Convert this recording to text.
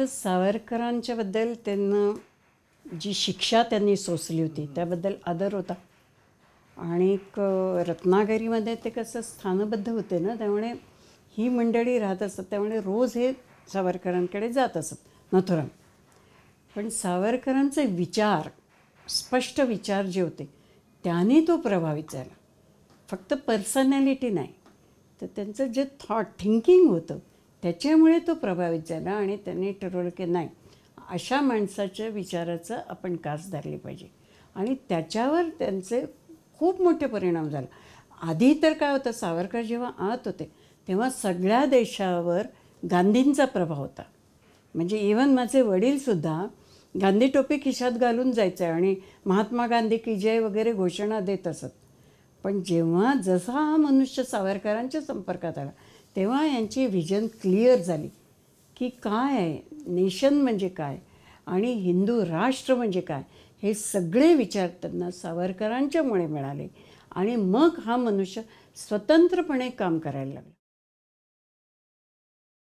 तर सावरकरांच्याबद्दल त्यांना जी शिक्षा त्यांनी सोसली होती त्याबद्दल आदर होता. आणि रत्नागिरीमध्ये ते कसं स्थानबद्ध होते ना, त्यामुळे ही मंडळी राहत असत, त्यामुळे रोज हे सावरकरांकडे जात असत नथुराम. पण सावरकरांचे विचार, स्पष्ट विचार जे होते त्याने तो प्रभावित झाला. फक्त पर्सनॅलिटी नाही, तर त्यांचं जे थिंकिंग होतं त्याच्यामुळे तो प्रभावित झाला. आणि त्यांनी ठरवलं की नाही, अशा माणसाच्या विचाराचं आपण कास धरली पाहिजे. आणि त्याच्यावर त्यांचे खूप मोठे परिणाम झाले. आधी तर काय होतं, सावरकर जेव्हा आत होते तेव्हा सगळ्या देशावर गांधींचा प्रभाव होता. म्हणजे इव्हन माझे वडीलसुद्धा गांधी टोपी खिशात घालून जायचे आणि महात्मा गांधी की जय वगैरे घोषणा देत असत. पण जेव्हा जसा हा मनुष्य सावरकरांच्या संपर्कात आला तेव्हा यांची व्हिजन क्लिअर झाली की काय आहे नेशन म्हणजे काय आणि हिंदू राष्ट्र म्हणजे काय, हे सगळे विचार त्यांना सावरकरांच्यामुळे मिळाले. आणि मग हा मनुष्य स्वतंत्रपणे काम करायला लागला.